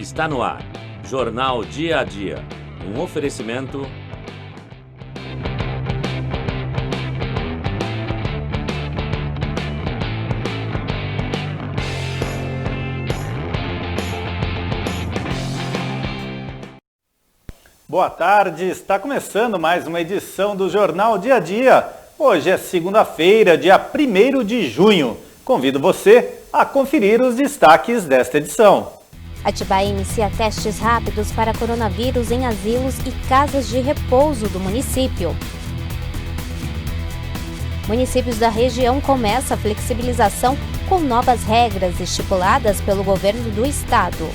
Está no ar, Jornal Dia a Dia, um oferecimento... Boa tarde, está começando mais uma edição do Jornal Dia a Dia. Hoje é segunda-feira, dia 1º de junho. Convido você a conferir os destaques desta edição. Atibaia inicia testes rápidos para coronavírus em asilos e casas de repouso do município. Municípios da região começam a flexibilização com novas regras estipuladas pelo governo do estado.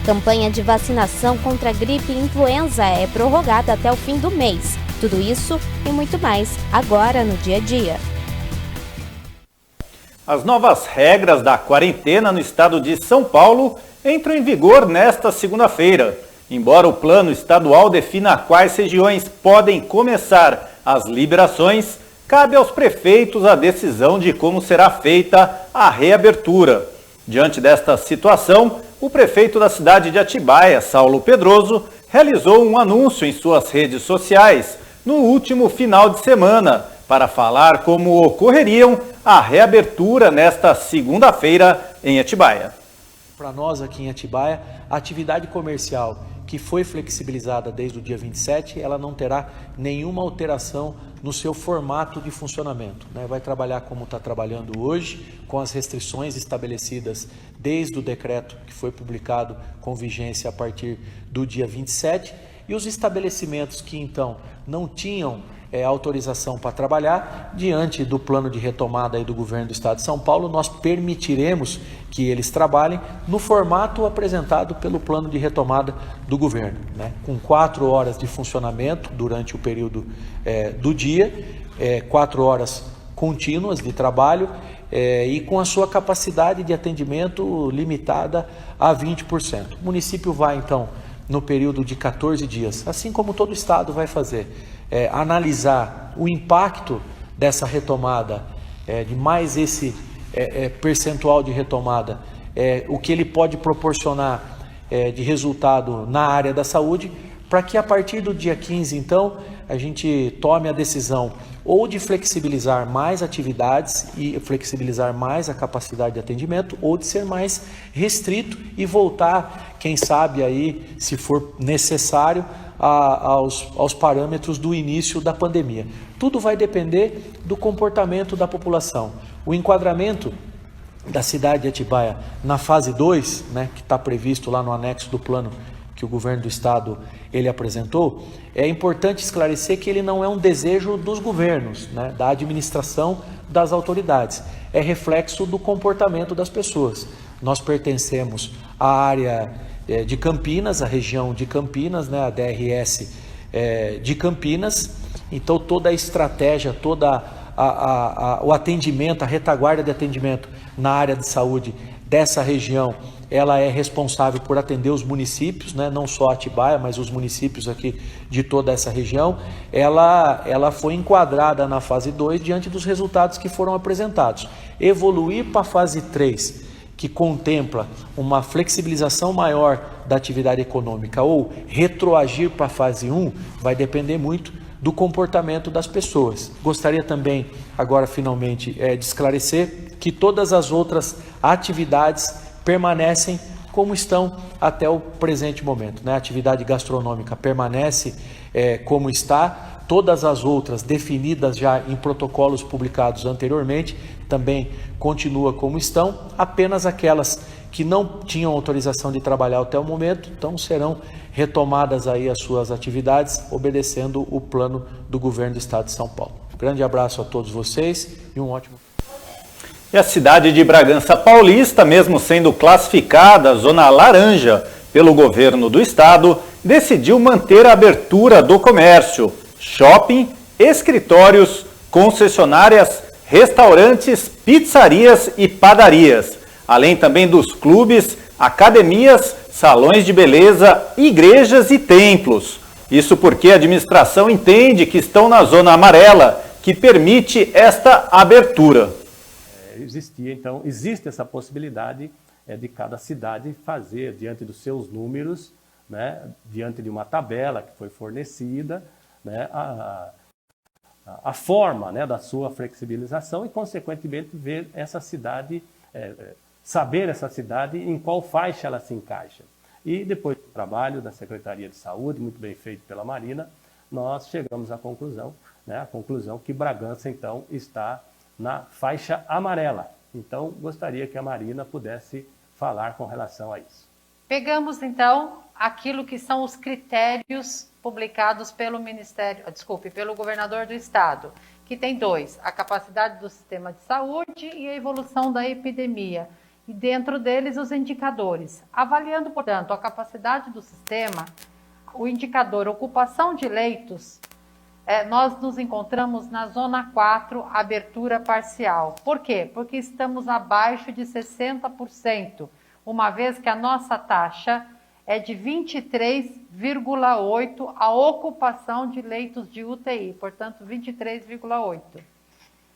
Campanha de vacinação contra a gripe e influenza é prorrogada até o fim do mês. Tudo isso e muito mais, agora no Dia a Dia. As novas regras da quarentena no estado de São Paulo entram em vigor nesta segunda-feira. Embora o plano estadual defina quais regiões podem começar as liberações, cabe aos prefeitos a decisão de como será feita a reabertura. Diante desta situação, o prefeito da cidade de Atibaia, Saulo Pedroso, realizou um anúncio em suas redes sociais no último final de semana para falar como ocorreriam a reabertura nesta segunda-feira em Atibaia. Para nós aqui em Atibaia, a atividade comercial que foi flexibilizada desde o dia 27, ela não terá nenhuma alteração no seu formato de funcionamento. Vai trabalhar como está trabalhando hoje, com as restrições estabelecidas desde o decreto que foi publicado com vigência a partir do dia 27, e os estabelecimentos que então não tinham autorização para trabalhar, diante do plano de retomada aí do governo do estado de São Paulo, nós permitiremos que eles trabalhem no formato apresentado pelo plano de retomada do governo, com 4 horas de funcionamento durante o período do dia, 4 horas contínuas de trabalho e com a sua capacidade de atendimento limitada a 20%. O município vai então, no período de 14 dias, assim como todo o estado vai fazer, analisar o impacto dessa retomada, de mais esse percentual de retomada, o que ele pode proporcionar de resultado na área da saúde, para que a partir do dia 15, então, a gente tome a decisão ou de flexibilizar mais atividades e flexibilizar mais a capacidade de atendimento, ou de ser mais restrito e voltar, quem sabe aí, se for necessário, aos parâmetros do início da pandemia. Tudo vai depender do comportamento da população. O enquadramento da cidade de Atibaia na fase 2, que está previsto lá no anexo do plano que o governo do estado ele apresentou, é importante esclarecer que ele não é um desejo dos governos, da administração, das autoridades. É reflexo do comportamento das pessoas. Nós pertencemos à área de Campinas, a região de Campinas, a DRS de Campinas, então toda a estratégia, toda o atendimento, a retaguarda de atendimento na área de saúde dessa região, ela é responsável por atender os municípios, não só Atibaia, mas os municípios aqui de toda essa região. Ela foi enquadrada na fase 2 diante dos resultados que foram apresentados. Evoluir para a fase 3, que contempla uma flexibilização maior da atividade econômica, ou retroagir para a fase 1, vai depender muito do comportamento das pessoas. Gostaria também, agora finalmente, de esclarecer que todas as outras atividades permanecem como estão até o presente momento. A atividade gastronômica permanece como está, todas as outras definidas já em protocolos publicados anteriormente também continua como estão, apenas aquelas que não tinham autorização de trabalhar até o momento, então serão retomadas aí as suas atividades, obedecendo o plano do governo do estado de São Paulo. Grande abraço a todos vocês e um ótimo... E a cidade de Bragança Paulista, mesmo sendo classificada zona laranja pelo governo do estado, decidiu manter a abertura do comércio, shopping, escritórios, concessionárias, restaurantes, pizzarias e padarias, além também dos clubes, academias, salões de beleza, igrejas e templos. Isso porque a administração entende que estão na zona amarela, que permite esta abertura. Existe essa possibilidade de cada cidade fazer, diante dos seus números, né, diante de uma tabela que foi fornecida, né, a forma, né, da sua flexibilização e, consequentemente, ver essa cidade, saber essa cidade em qual faixa ela se encaixa. E depois do trabalho da Secretaria de Saúde, muito bem feito pela Marina, nós chegamos à conclusão, né, que Bragança, então, está na faixa amarela. Então, gostaria que a Marina pudesse falar com relação a isso. Pegamos, então, aquilo que são os critérios publicados pelo pelo governador do estado, que tem 2, a capacidade do sistema de saúde e a evolução da epidemia. E dentro deles os indicadores. Avaliando, portanto, a capacidade do sistema, o indicador ocupação de leitos, nós nos encontramos na zona 4, abertura parcial. Por quê? Porque estamos abaixo de 60%, uma vez que a nossa taxa é de 23,8% a ocupação de leitos de UTI, portanto 23,8%.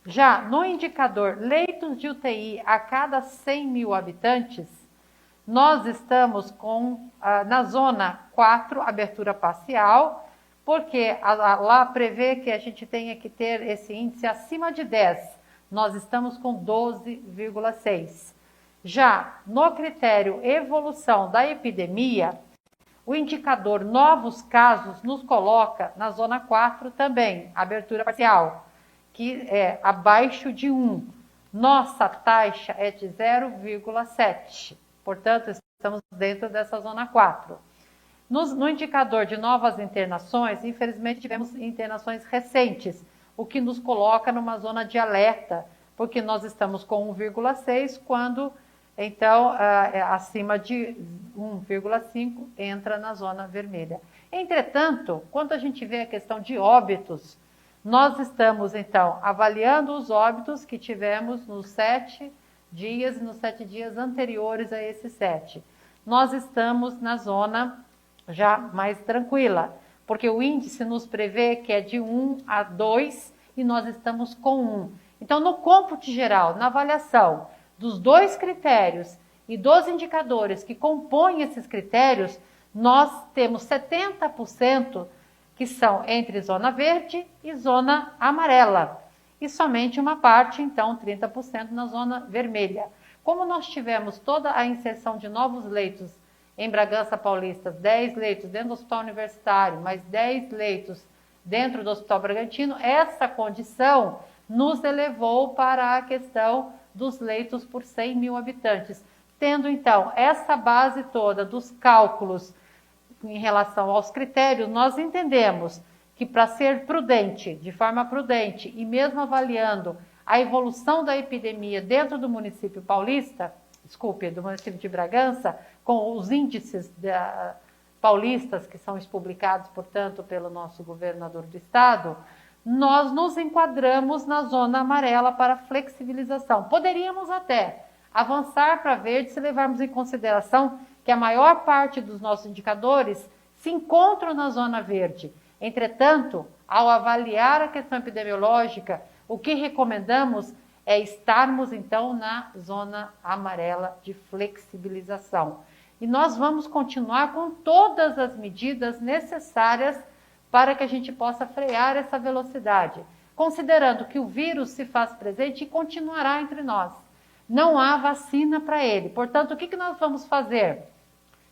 Já no indicador leitos de UTI a cada 100 mil habitantes, nós estamos na zona 4, abertura parcial, porque lá prevê que a gente tenha que ter esse índice acima de 10. Nós estamos com 12,6. Já no critério evolução da epidemia, o indicador novos casos nos coloca na zona 4 também, abertura parcial, que é abaixo de 1. Nossa taxa é de 0,7. Portanto, estamos dentro dessa zona 4. No indicador de novas internações, infelizmente tivemos internações recentes, o que nos coloca numa zona de alerta, porque nós estamos com 1,6, quando, então, acima de 1,5 entra na zona vermelha. Entretanto, quando a gente vê a questão de óbitos, nós estamos, então, avaliando os óbitos que tivemos nos 7 dias e nos 7 dias anteriores a esses 7. Nós estamos na zona já mais tranquila, porque o índice nos prevê que é de 1 a 2 e nós estamos com 1. Então, no cômputo geral, na avaliação dos 2 critérios e dos indicadores que compõem esses critérios, nós temos 70% que são entre zona verde e zona amarela, e somente uma parte, então 30% na zona vermelha. Como nós tivemos toda a inserção de novos leitos em Bragança Paulista, 10 leitos dentro do Hospital Universitário, mais 10 leitos dentro do Hospital Bragantino, essa condição nos elevou para a questão dos leitos por 100 mil habitantes. Tendo, então, essa base toda dos cálculos em relação aos critérios, nós entendemos que para ser prudente, de forma prudente, e mesmo avaliando a evolução da epidemia dentro do município paulista, do município de Bragança, com os índices paulistas que são publicados, portanto, pelo nosso governador do estado, nós nos enquadramos na zona amarela para flexibilização. Poderíamos até avançar para verde se levarmos em consideração que a maior parte dos nossos indicadores se encontram na zona verde. Entretanto, ao avaliar a questão epidemiológica, o que recomendamos é estarmos, então, na zona amarela de flexibilização. E nós vamos continuar com todas as medidas necessárias para que a gente possa frear essa velocidade, considerando que o vírus se faz presente e continuará entre nós. Não há vacina para ele. Portanto, o que nós vamos fazer?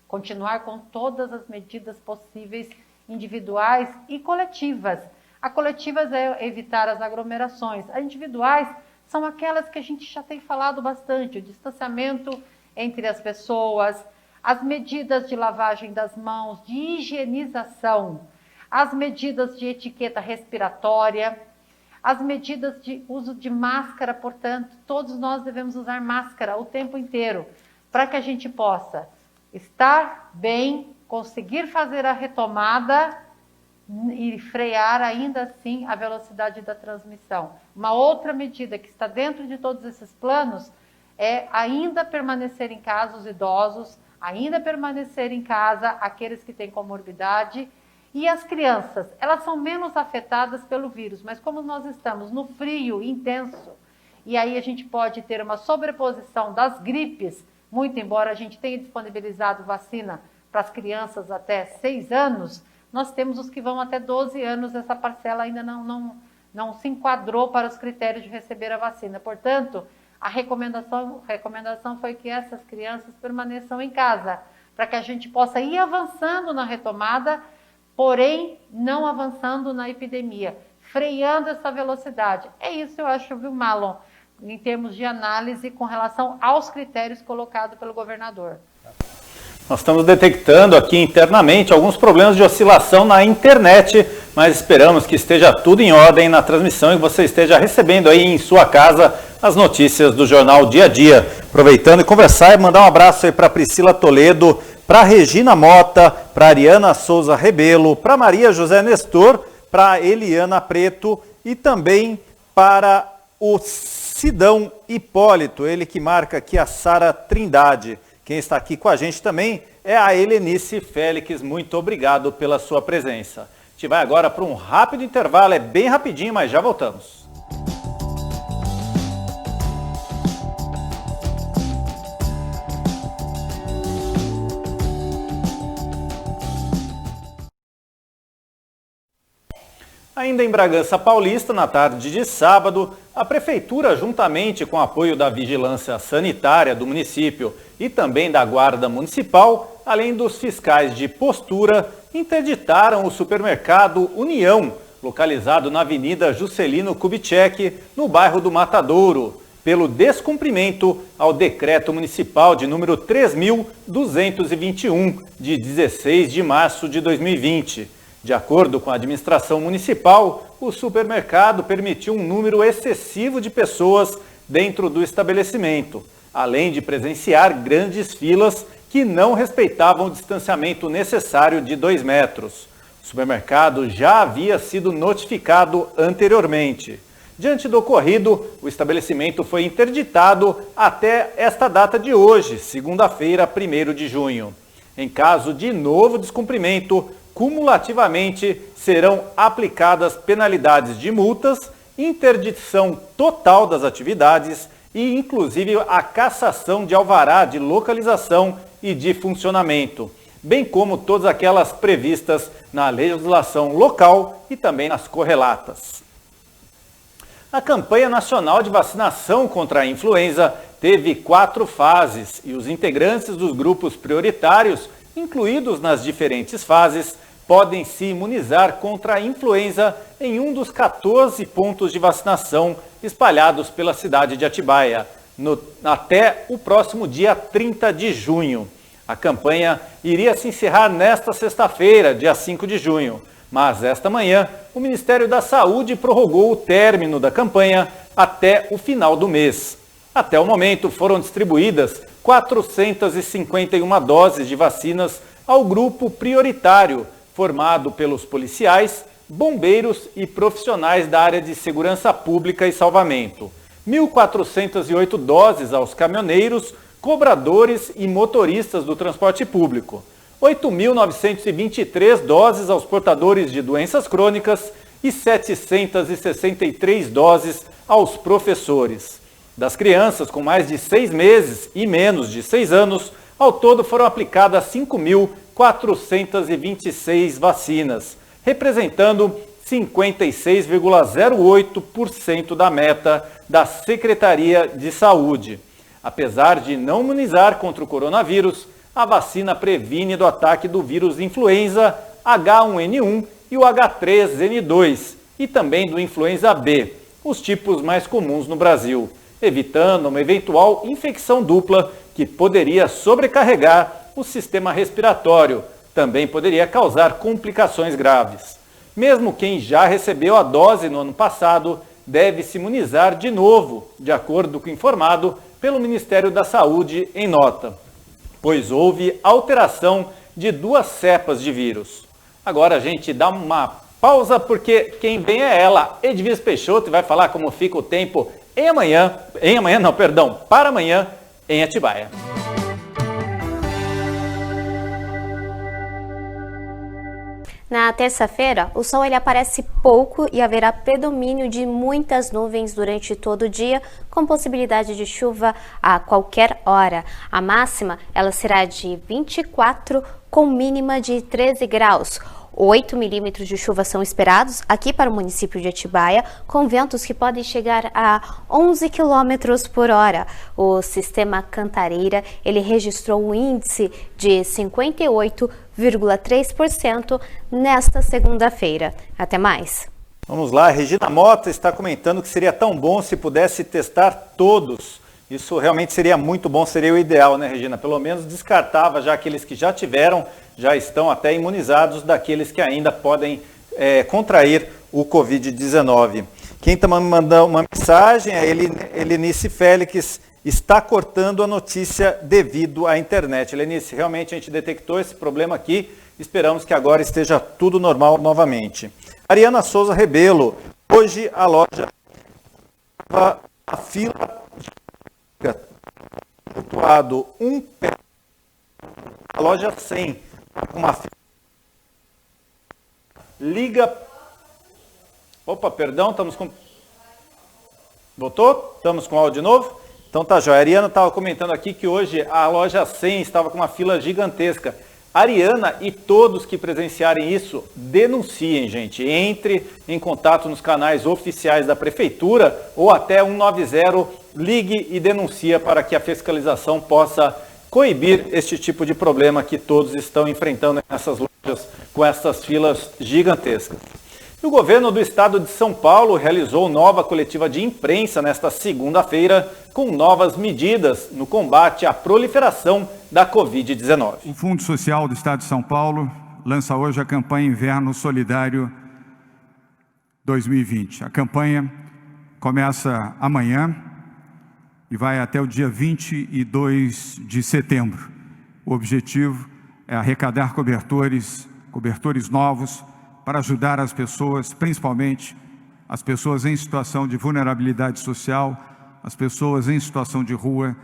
Continuar com todas as medidas possíveis, individuais e coletivas. A coletivas é evitar as aglomerações. As individuais são aquelas que a gente já tem falado bastante, o distanciamento entre as pessoas, as medidas de lavagem das mãos, de higienização, as medidas de etiqueta respiratória, as medidas de uso de máscara, portanto, todos nós devemos usar máscara o tempo inteiro, para que a gente possa estar bem, conseguir fazer a retomada e frear ainda assim a velocidade da transmissão. Uma outra medida que está dentro de todos esses planos é ainda permanecer em casa os idosos, ainda permanecer em casa aqueles que têm comorbidade. E as crianças, elas são menos afetadas pelo vírus, mas como nós estamos no frio intenso, e aí a gente pode ter uma sobreposição das gripes muito embora a gente tenha disponibilizado vacina para as crianças até 6 anos, nós temos os que vão até 12 anos, essa parcela ainda não se enquadrou para os critérios de receber a vacina. Portanto, a recomendação foi que essas crianças permaneçam em casa, para que a gente possa ir avançando na retomada, porém não avançando na epidemia, freando essa velocidade. É isso, eu acho, viu, Marlon, em termos de análise com relação aos critérios colocados pelo governador. Nós estamos detectando aqui internamente alguns problemas de oscilação na internet, mas esperamos que esteja tudo em ordem na transmissão e você esteja recebendo aí em sua casa as notícias do Jornal Dia a Dia. Aproveitando e conversar e mandar um abraço aí para Priscila Toledo, para Regina Mota, para Ariana Souza Rebelo, para Maria José Nestor, para Eliana Preto e também para o Sidão Hipólito, ele que marca aqui a Sara Trindade. Quem está aqui com a gente também é a Helenice Félix. Muito obrigado pela sua presença. A gente vai agora para um rápido intervalo, é bem rapidinho, mas já voltamos. Ainda em Bragança Paulista, na tarde de sábado, a Prefeitura, juntamente com o apoio da Vigilância Sanitária do município e também da Guarda Municipal, além dos fiscais de postura, interditaram o supermercado União, localizado na Avenida Juscelino Kubitschek, no bairro do Matadouro, pelo descumprimento ao Decreto Municipal de número 3.221, de 16 de março de 2020. De acordo com a administração municipal, o supermercado permitiu um número excessivo de pessoas dentro do estabelecimento, além de presenciar grandes filas que não respeitavam o distanciamento necessário de 2 metros. O supermercado já havia sido notificado anteriormente. Diante do ocorrido, o estabelecimento foi interditado até esta data de hoje, segunda-feira, 1º de junho. Em caso de novo descumprimento, cumulativamente serão aplicadas penalidades de multas, interdição total das atividades e, inclusive, a cassação de alvará de localização e de funcionamento, bem como todas aquelas previstas na legislação local e também nas correlatas. A campanha nacional de vacinação contra a influenza teve 4 fases e os integrantes dos grupos prioritários, incluídos nas diferentes fases, podem se imunizar contra a influenza em um dos 14 pontos de vacinação espalhados pela cidade de Atibaia, até o próximo dia 30 de junho. A campanha iria se encerrar nesta sexta-feira, dia 5 de junho, mas esta manhã o Ministério da Saúde prorrogou o término da campanha até o final do mês. Até o momento foram distribuídas 451 doses de vacinas ao grupo prioritário, formado pelos policiais, bombeiros e profissionais da área de segurança pública e salvamento. 1.408 doses aos caminhoneiros, cobradores e motoristas do transporte público. 8.923 doses aos portadores de doenças crônicas e 763 doses aos professores. Das crianças com mais de 6 meses e menos de 6 anos, ao todo foram aplicadas 5.426 vacinas, representando 56,08% da meta da Secretaria de Saúde. Apesar de não imunizar contra o coronavírus, a vacina previne do ataque do vírus influenza H1N1 e o H3N2 e também do influenza B, os tipos mais comuns no Brasil, evitando uma eventual infecção dupla que poderia sobrecarregar o sistema respiratório, também poderia causar complicações graves. Mesmo quem já recebeu a dose no ano passado deve se imunizar de novo, de acordo com o informado pelo Ministério da Saúde em nota, pois houve alteração de 2 cepas de vírus. Agora a gente dá uma pausa porque quem vem é ela, Edviges Peixoto, e vai falar como fica o tempo para amanhã em Atibaia. Na terça-feira, o sol ele aparece pouco e haverá predomínio de muitas nuvens durante todo o dia, com possibilidade de chuva a qualquer hora. A máxima ela será de 24, com mínima de 13 graus. 8 milímetros de chuva são esperados aqui para o município de Atibaia, com ventos que podem chegar a 11 quilômetros por hora. O sistema Cantareira ele registrou um índice de 58,3% nesta segunda-feira. Até mais. Vamos lá, Regina Mota está comentando que seria tão bom se pudesse testar todos. Isso realmente seria muito bom, seria o ideal, né, Regina? Pelo menos descartava já aqueles que já tiveram, já estão até imunizados, daqueles que ainda podem contrair o Covid-19. Quem está me mandando uma mensagem é Helenice Félix, está cortando a notícia devido à internet. Helenice, realmente a gente detectou esse problema aqui, esperamos que agora esteja tudo normal novamente. Ariana Souza Rebelo, hoje a loja estava a fila pontuado um pé, a loja 100, com uma fila. Liga. Opa, perdão, estamos com. Voltou? Estamos com áudio de novo? Então tá, joia. A Ariana estava comentando aqui que hoje a loja 100 estava com uma fila gigantesca. Ariana e todos que presenciarem isso, denunciem, gente. Entre em contato nos canais oficiais da Prefeitura ou até 190, ligue e denuncia para que a fiscalização possa coibir este tipo de problema que todos estão enfrentando nessas lojas com essas filas gigantescas. E o governo do estado de São Paulo realizou nova coletiva de imprensa nesta segunda-feira com novas medidas no combate à proliferação da Covid-19. O Fundo Social do Estado de São Paulo lança hoje a campanha Inverno Solidário 2020. A campanha começa amanhã e vai até o dia 22 de setembro. O objetivo é arrecadar cobertores novos para ajudar as pessoas, principalmente as pessoas em situação de vulnerabilidade social, as pessoas em situação de rua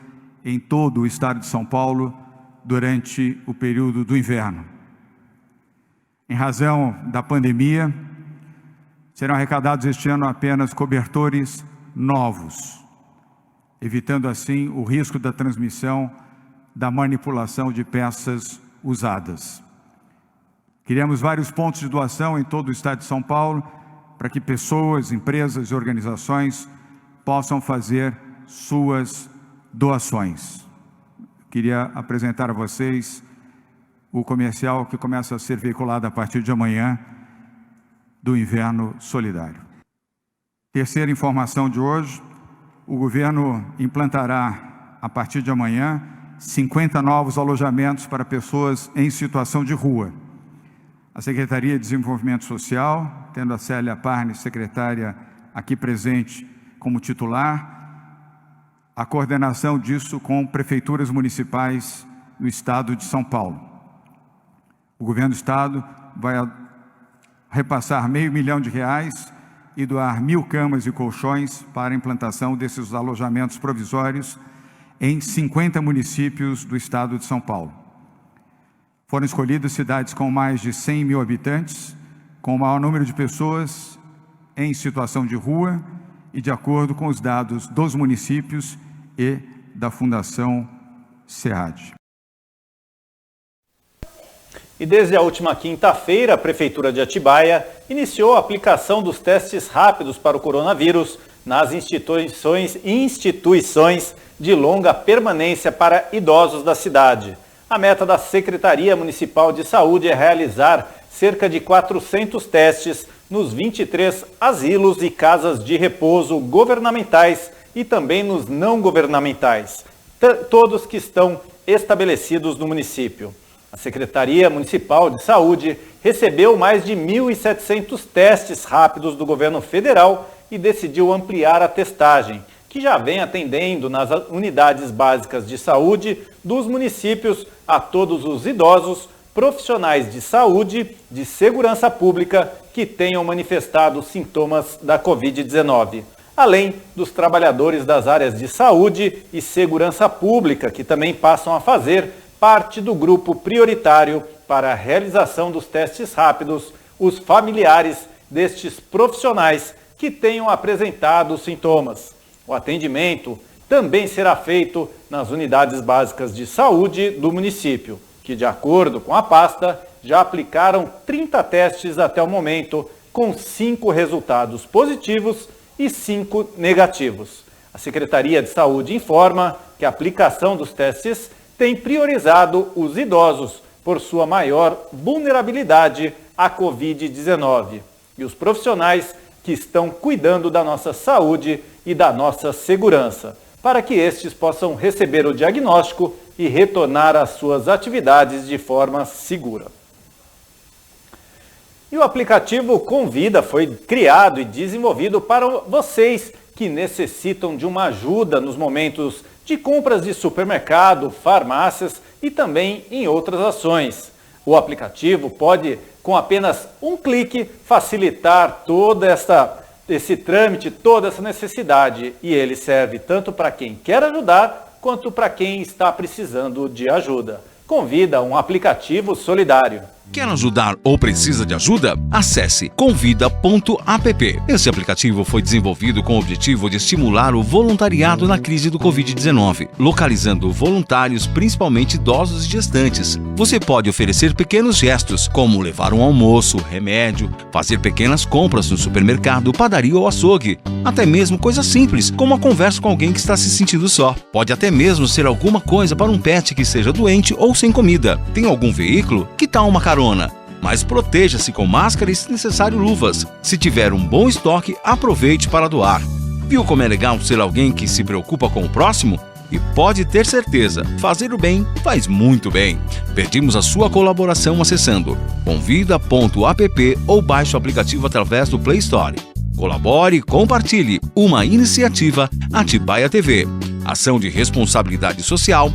em todo o estado de São Paulo durante o período do inverno. Em razão da pandemia, serão arrecadados este ano apenas cobertores novos, evitando assim o risco da transmissão da manipulação de peças usadas. Criamos vários pontos de doação em todo o estado de São Paulo para que pessoas, empresas e organizações possam fazer suas doações. Queria apresentar a vocês o comercial que começa a ser veiculado a partir de amanhã do Inverno Solidário. Terceira informação de hoje, o governo implantará a partir de amanhã 50 novos alojamentos para pessoas em situação de rua. A Secretaria de Desenvolvimento Social, tendo a Célia Parne, secretária aqui presente como titular, a coordenação disso com prefeituras municipais no estado de São Paulo. O governo do estado vai repassar R$500 milhão e doar 1.000 camas e colchões para a implantação desses alojamentos provisórios em 50 municípios do estado de São Paulo. Foram escolhidas cidades com mais de 100 mil habitantes, com o maior número de pessoas em situação de rua e de acordo com os dados dos municípios e da Fundação SEAD. E desde a última quinta-feira, a Prefeitura de Atibaia iniciou a aplicação dos testes rápidos para o coronavírus nas instituições de longa permanência para idosos da cidade. A meta da Secretaria Municipal de Saúde é realizar cerca de 400 testes nos 23 asilos e casas de repouso governamentais e também nos não governamentais, todos que estão estabelecidos no município. A Secretaria Municipal de Saúde recebeu mais de 1.700 testes rápidos do governo federal e decidiu ampliar a testagem, que já vem atendendo nas unidades básicas de saúde dos municípios a todos os idosos, profissionais de saúde, de segurança pública que tenham manifestado sintomas da Covid-19, além dos trabalhadores das áreas de saúde e segurança pública, que também passam a fazer parte do grupo prioritário para a realização dos testes rápidos os familiares destes profissionais que tenham apresentado sintomas. O atendimento também será feito nas unidades básicas de saúde do município, que, de acordo com a pasta, já aplicaram 30 testes até o momento, com 5 resultados positivos e 5 negativos. A Secretaria de Saúde informa que a aplicação dos testes tem priorizado os idosos por sua maior vulnerabilidade à Covid-19 e os profissionais que estão cuidando da nossa saúde e da nossa segurança, para que estes possam receber o diagnóstico e retornar às suas atividades de forma segura. E o aplicativo Convida foi criado e desenvolvido para vocês que necessitam de uma ajuda nos momentos de compras de supermercado, farmácias e também em outras ações. O aplicativo pode, com apenas um clique, facilitar todo esse trâmite, toda essa necessidade. E ele serve tanto para quem quer ajudar, quanto para quem está precisando de ajuda. Convida, um aplicativo solidário. Quer ajudar ou precisa de ajuda? Acesse convida.app. Esse aplicativo foi desenvolvido com o objetivo de estimular o voluntariado na crise do Covid-19, localizando voluntários, principalmente idosos e gestantes. Você pode oferecer pequenos gestos, como levar um almoço, remédio, fazer pequenas compras no supermercado, padaria ou açougue. Até mesmo coisas simples, como uma conversa com alguém que está se sentindo só. Pode até mesmo ser alguma coisa para um pet que esteja doente ou sem comida. Tem algum veículo? Que tal uma carona? Mas proteja-se com máscara e, se necessário, luvas. Se tiver um bom estoque, aproveite para doar. Viu como é legal ser alguém que se preocupa com o próximo? E pode ter certeza, fazer o bem faz muito bem. Pedimos a sua colaboração acessando convida.app ou baixe o aplicativo através do Play Store. Colabore e compartilhe. Uma iniciativa Atibaia TV. Ação de responsabilidade social.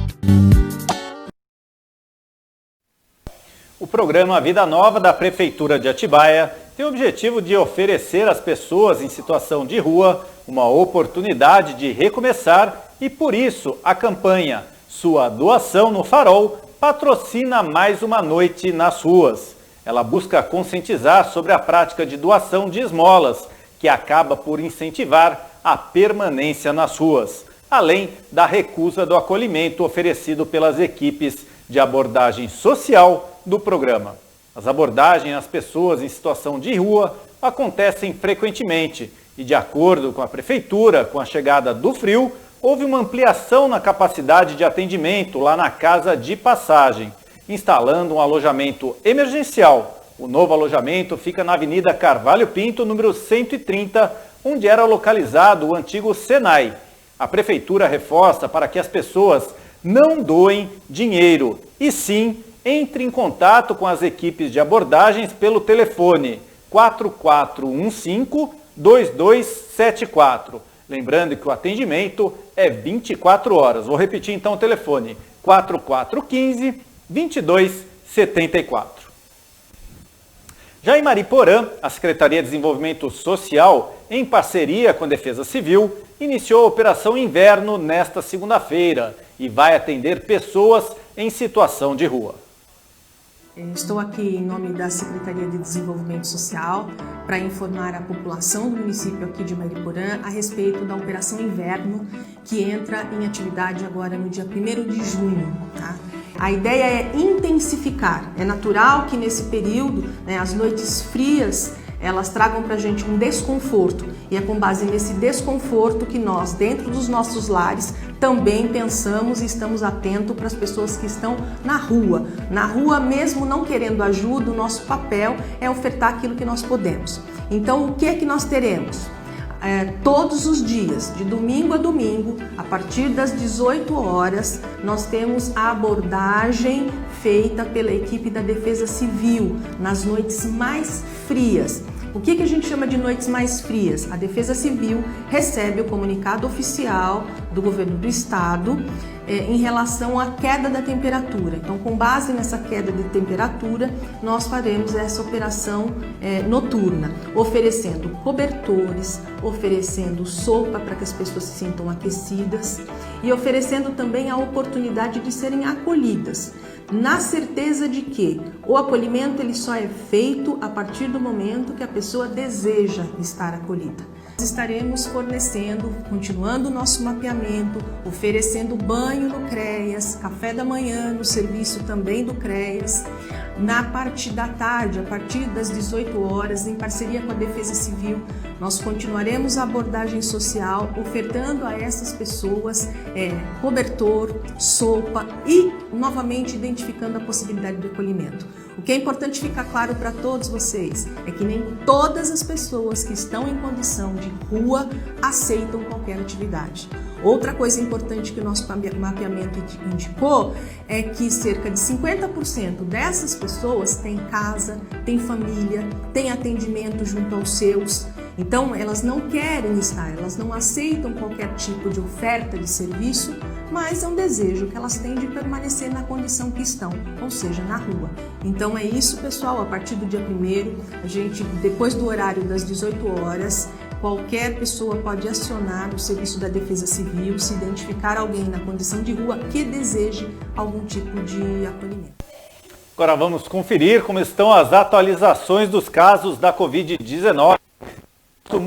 O programa Vida Nova da Prefeitura de Atibaia tem o objetivo de oferecer às pessoas em situação de rua uma oportunidade de recomeçar e, por isso, a campanha Sua Doação no Farol patrocina mais uma noite nas ruas. Ela busca conscientizar sobre a prática de doação de esmolas, que acaba por incentivar a permanência nas ruas, além da recusa do acolhimento oferecido pelas equipes de abordagem social do programa. As abordagens às pessoas em situação de rua acontecem frequentemente e, de acordo com a Prefeitura, com a chegada do frio, houve uma ampliação na capacidade de atendimento lá na Casa de Passagem, instalando um alojamento emergencial. O novo alojamento fica na Avenida Carvalho Pinto, número 130, onde era localizado o antigo Senai. A Prefeitura reforça para que as pessoas não doem dinheiro, e sim entre em contato com as equipes de abordagens pelo telefone 4415-2274. Lembrando que o atendimento é 24 horas. Vou repetir então o telefone 4415-2274. Já em Mariporã, a Secretaria de Desenvolvimento Social, em parceria com a Defesa Civil, iniciou a Operação Inverno nesta segunda-feira e vai atender pessoas em situação de rua. Estou aqui em nome da Secretaria de Desenvolvimento Social para informar a população do município aqui de Mariporã a respeito da Operação Inverno, que entra em atividade agora no dia 1º de junho. Tá? A ideia é intensificar. É natural que nesse período, as noites frias, elas tragam para a gente um desconforto. E é com base nesse desconforto que nós, dentro dos nossos lares, também pensamos e estamos atentos para as pessoas que estão na rua. Na rua, mesmo não querendo ajuda, o nosso papel é ofertar aquilo que nós podemos. Então, o que é que nós teremos? Todos os dias, de domingo a domingo, a partir das 18 horas, nós temos a abordagem feita pela equipe da Defesa Civil nas noites mais frias. O que a gente chama de noites mais frias? A Defesa Civil recebe o comunicado oficial do Governo do Estado em relação à queda da temperatura. Então, com base nessa queda de temperatura, nós faremos essa operação noturna, oferecendo cobertores, oferecendo sopa para que as pessoas se sintam aquecidas e oferecendo também a oportunidade de serem acolhidas, na certeza de que o acolhimento ele só é feito a partir do momento que a pessoa deseja estar acolhida. Estaremos fornecendo, continuando o nosso mapeamento, oferecendo banho no CREAS, café da manhã no serviço também do CREAS. Na parte da tarde, a partir das 18 horas, em parceria com a Defesa Civil, nós continuaremos a abordagem social, ofertando a essas pessoas cobertor, sopa e, novamente, identificando a possibilidade de acolhimento. O que é importante ficar claro para todos vocês é que nem todas as pessoas que estão em condição de rua aceitam qualquer atividade. Outra coisa importante que o nosso mapeamento indicou é que cerca de 50% dessas pessoas têm casa, têm família, têm atendimento junto aos seus. Então, elas não querem estar, elas não aceitam qualquer tipo de oferta de serviço, mas é um desejo que elas têm de permanecer na condição que estão, ou seja, na rua. Então é isso, pessoal, a partir do dia 1º, a gente, depois do horário das 18 horas, qualquer pessoa pode acionar o serviço da Defesa Civil, se identificar alguém na condição de rua que deseje algum tipo de acolhimento. Agora vamos conferir como estão as atualizações dos casos da Covid-19 do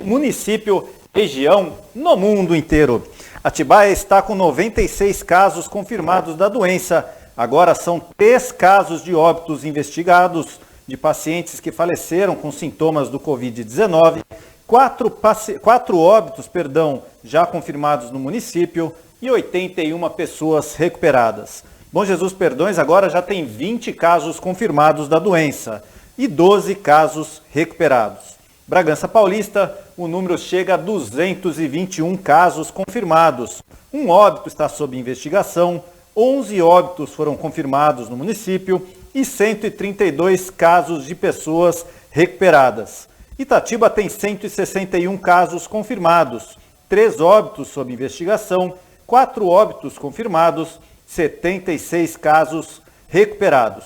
município, região, no mundo inteiro. Atibaia está com 96 casos confirmados da doença. Agora são 3 casos de óbitos investigados de pacientes que faleceram com sintomas do Covid-19, 4 óbitos, já confirmados no município e 81 pessoas recuperadas. Bom Jesus Perdões agora já tem 20 casos confirmados da doença e 12 casos recuperados. Bragança Paulista, o número chega a 221 casos confirmados. Um óbito está sob investigação, 11 óbitos foram confirmados no município e 132 casos de pessoas recuperadas. Itatiba tem 161 casos confirmados, 3 óbitos sob investigação, 4 óbitos confirmados, 76 casos recuperados.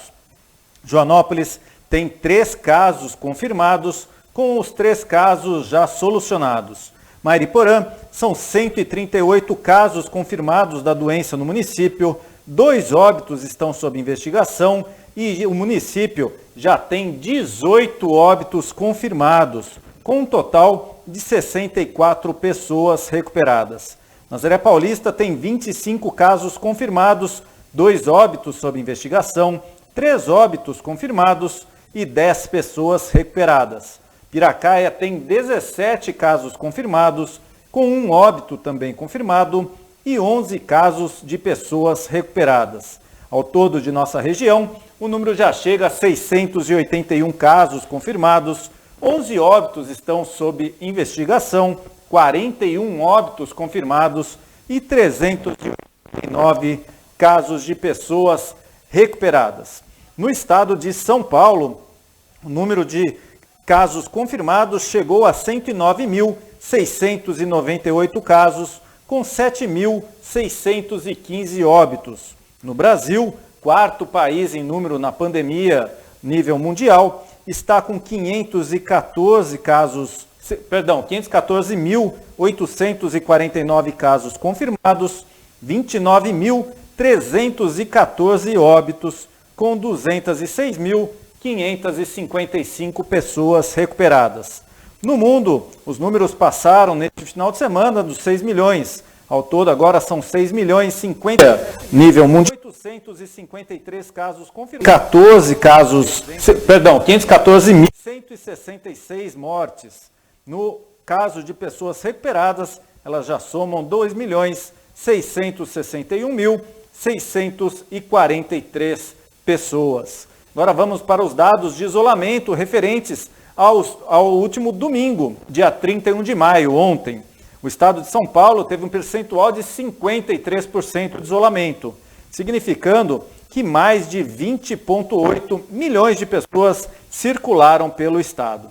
Joanópolis tem 3 casos confirmados, com os 3 casos já solucionados. Mariporã, são 138 casos confirmados da doença no município, 2 óbitos estão sob investigação e o município já tem 18 óbitos confirmados, com um total de 64 pessoas recuperadas. Nazaré Paulista tem 25 casos confirmados, 2 óbitos sob investigação, 3 óbitos confirmados e 10 pessoas recuperadas. Piracaia tem 17 casos confirmados, com um óbito também confirmado e 11 casos de pessoas recuperadas. Ao todo de nossa região, o número já chega a 681 casos confirmados, 11 óbitos estão sob investigação, 41 óbitos confirmados e 389 casos de pessoas recuperadas. No estado de São Paulo, o número de casos confirmados chegou a 109.698 casos, com 7.615 óbitos. No Brasil, 4º país em número na pandemia, nível mundial, está com 514.849 casos confirmados, 29.314 óbitos, com 206.555 pessoas recuperadas. No mundo, os números passaram neste final de semana dos 6 milhões. Ao todo, agora são 6 milhões 50 nível mundial. 853 casos confirmados. 514.166 mortes. No caso de pessoas recuperadas, elas já somam 2.661.643 pessoas. Agora vamos para os dados de isolamento referentes ao último domingo, dia 31 de maio, ontem. O estado de São Paulo teve um percentual de 53% de isolamento, significando que mais de 20,8 milhões de pessoas circularam pelo estado.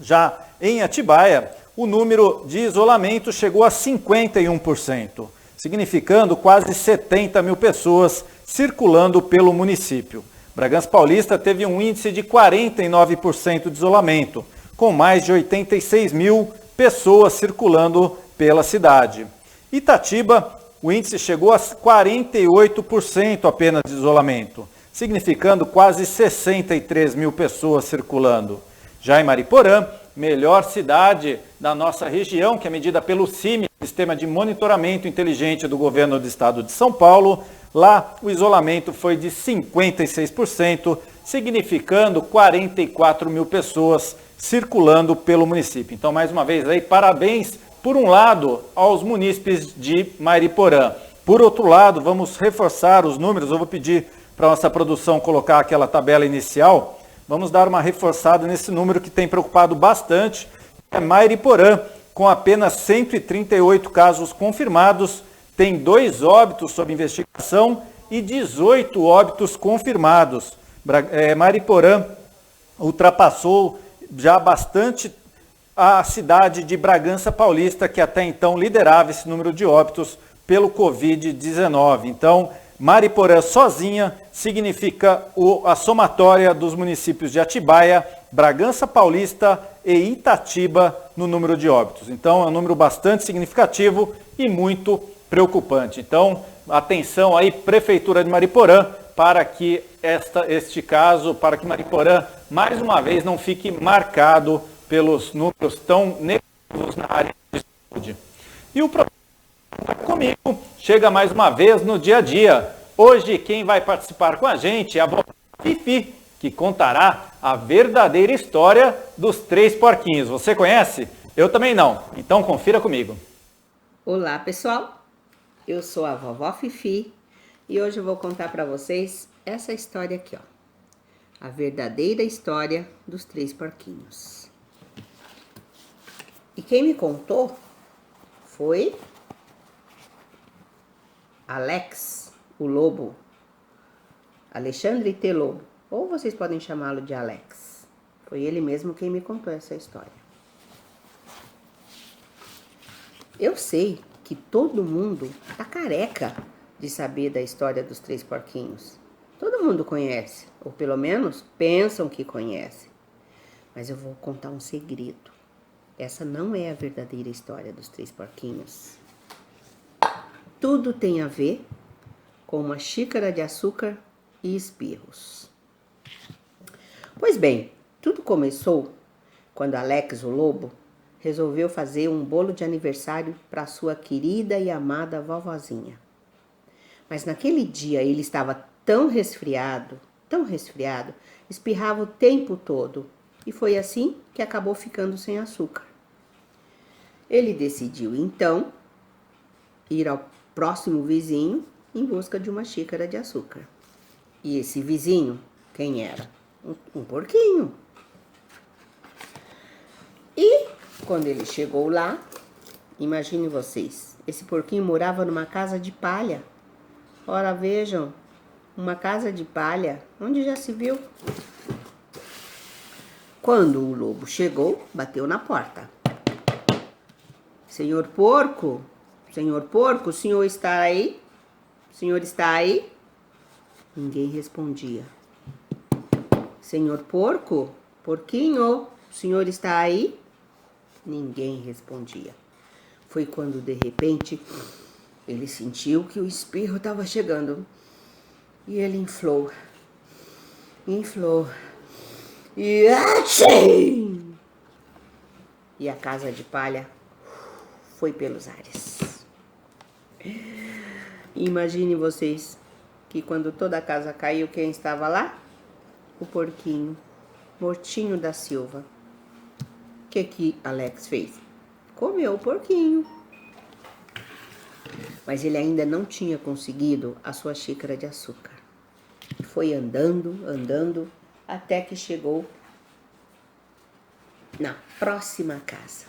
Já em Atibaia, o número de isolamento chegou a 51%, significando quase 70 mil pessoas circulando pelo município. Bragança Paulista teve um índice de 49% de isolamento, com mais de 86 mil pessoas circulando pela cidade. Itatiba, o índice chegou a 48% apenas de isolamento, significando quase 63 mil pessoas circulando. Já em Mariporã, melhor cidade da nossa região, que é medida pelo CIMI, Sistema de Monitoramento Inteligente do Governo do Estado de São Paulo, lá o isolamento foi de 56%, significando 44 mil pessoas circulando pelo município. Então, mais uma vez, aí, parabéns, por um lado, aos munícipes de Mariporã. Por outro lado, vamos reforçar os números. Eu vou pedir para a nossa produção colocar aquela tabela inicial. Vamos dar uma reforçada nesse número que tem preocupado bastante. É Mariporã, com apenas 138 casos confirmados, tem 2 óbitos sob investigação e 18 óbitos confirmados. Mariporã ultrapassou já bastante a cidade de Bragança Paulista, que até então liderava esse número de óbitos pelo Covid-19. Então, Mariporã sozinha significa a somatória dos municípios de Atibaia, Bragança Paulista e Itatiba no número de óbitos. Então, é um número bastante significativo e muito preocupante. Então, atenção aí, Prefeitura de Mariporã, para que este caso, para que Mariporã, mais uma vez, não fique marcado pelos números tão negativos na área de saúde. E o programa Comigo chega mais uma vez no dia a dia. Hoje quem vai participar com a gente é a vovó Fifi, que contará a verdadeira história dos 3 porquinhos. Você conhece? Eu também não. Então confira comigo. Olá pessoal, eu sou a vovó Fifi e hoje eu vou contar para vocês essa história aqui, ó. A verdadeira história dos 3 porquinhos. E quem me contou foi Alex, o lobo, Alexandre T. Lobo, ou vocês podem chamá-lo de Alex. Foi ele mesmo quem me contou essa história. Eu sei que todo mundo tá careca de saber da história dos 3 porquinhos. Todo mundo conhece, ou pelo menos pensam que conhece. Mas eu vou contar um segredo. Essa não é a verdadeira história dos 3 porquinhos. Tudo tem a ver com uma xícara de açúcar e espirros. Pois bem, tudo começou quando Alex, o lobo, resolveu fazer um bolo de aniversário para sua querida e amada vovozinha. Mas naquele dia ele estava tão resfriado, espirrava o tempo todo, e foi assim que acabou ficando sem açúcar. Ele decidiu então ir ao próximo vizinho em busca de uma xícara de açúcar. E esse vizinho, quem era? Um porquinho. E quando ele chegou lá, imagine vocês, esse porquinho morava numa casa de palha. Ora, vejam, uma casa de palha, onde já se viu? Quando o lobo chegou, bateu na porta. Senhor porco, o senhor está aí? O senhor está aí? Ninguém respondia. Senhor porco, porquinho, o senhor está aí? Ninguém respondia. Foi quando, de repente, ele sentiu que o espirro estava chegando. E ele inflou. E achei! E a casa de palha foi pelos ares. Imagine vocês que quando toda a casa caiu, quem estava lá? O porquinho, Mortinho da Silva. O que Alex fez? Comeu o porquinho. Mas ele ainda não tinha conseguido a sua xícara de açúcar. Foi andando, até que chegou na próxima casa,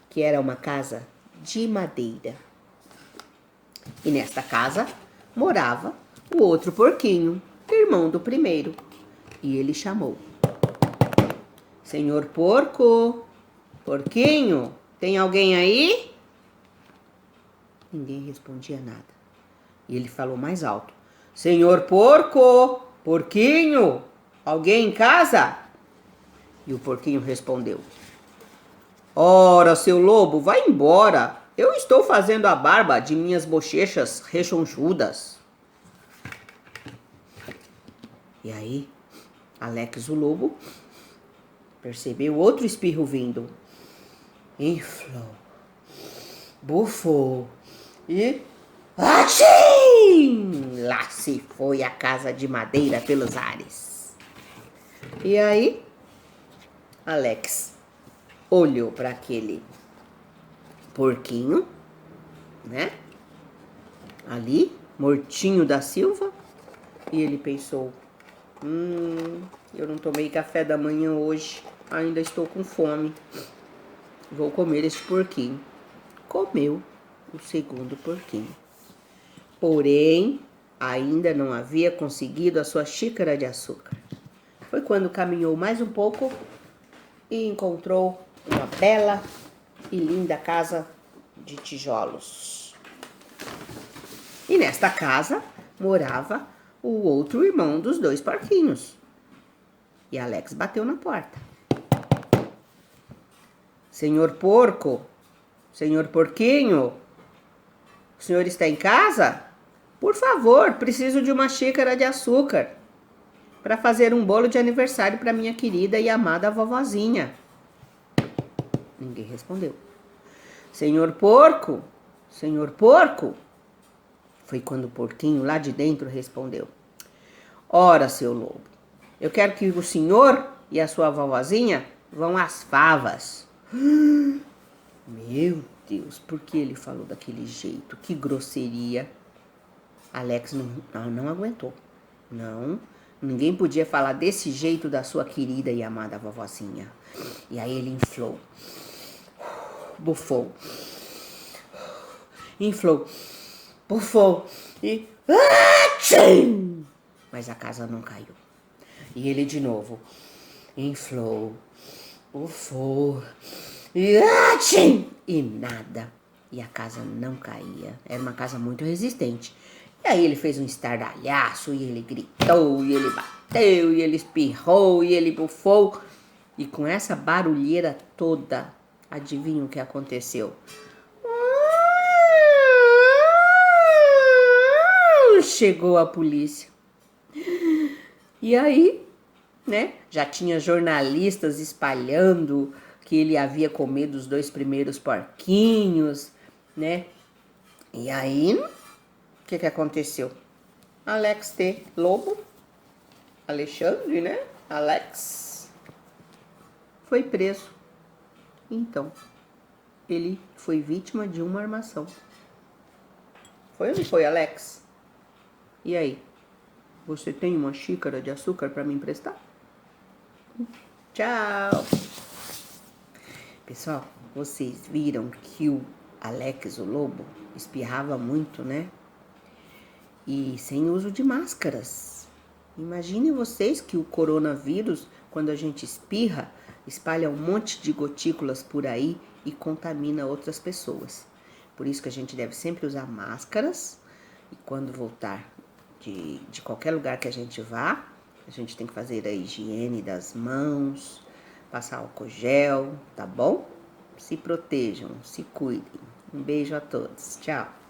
que era uma casa de madeira. E nesta casa morava o outro porquinho, irmão do primeiro. E ele chamou: Senhor porco, porquinho, tem alguém aí? Ninguém respondia nada. E ele falou mais alto: Senhor porco, porquinho, alguém em casa? E o porquinho respondeu: Ora, seu lobo, vai embora. Eu estou fazendo a barba de minhas bochechas rechonchudas. E aí, Alex o lobo percebeu outro espirro vindo. Inflou, bufou e... Achim! Lá se foi a casa de madeira pelos ares. E aí, Alex olhou para aquele porquinho, né? Ali, mortinho da Silva. E ele pensou: eu não tomei café da manhã hoje. Ainda estou com fome. Vou comer este porquinho. Comeu o segundo porquinho. Porém, ainda não havia conseguido a sua xícara de açúcar. Foi quando caminhou mais um pouco e encontrou uma bela e linda casa de tijolos. E nesta casa morava o outro irmão dos dois porquinhos. E Alex bateu na porta. Senhor porco, senhor porquinho, o senhor está em casa? Por favor, preciso de uma xícara de açúcar para fazer um bolo de aniversário para minha querida e amada vovozinha. Ninguém respondeu. Senhor porco, senhor porco. Foi quando o porquinho lá de dentro respondeu: Ora, seu lobo, eu quero que o senhor e a sua vovozinha vão às favas. Meu Deus, por que ele falou daquele jeito? Que grosseria. Alex não aguentou. Não, ninguém podia falar desse jeito da sua querida e amada vovozinha. E aí ele inflou, bufou, inflou, bufou e... Achim! Mas a casa não caiu. E ele de novo inflou, bufou e... Achim! E nada. E a casa não caía. Era uma casa muito resistente. E aí ele fez um estardalhaço, e ele gritou, e ele bateu, e ele espirrou, e ele bufou. E com essa barulheira toda, adivinha o que aconteceu? Chegou a polícia. E aí, né, já tinha jornalistas espalhando que ele havia comido os dois primeiros porquinhos, né? E aí, o que aconteceu? Alex T. Lobo, Alexandre, né? Alex, foi preso. Então, ele foi vítima de uma armação. Foi ou não foi, Alex? E aí? Você tem uma xícara de açúcar para me emprestar? Tchau! Pessoal, vocês viram que o Alex, o lobo, espirrava muito, né? E sem uso de máscaras. Imaginem vocês que o coronavírus, quando a gente espirra, espalha um monte de gotículas por aí e contamina outras pessoas. Por isso que a gente deve sempre usar máscaras. E quando voltar de qualquer lugar que a gente vá, a gente tem que fazer a higiene das mãos, passar álcool gel, tá bom? Se protejam, se cuidem. Um beijo a todos. Tchau.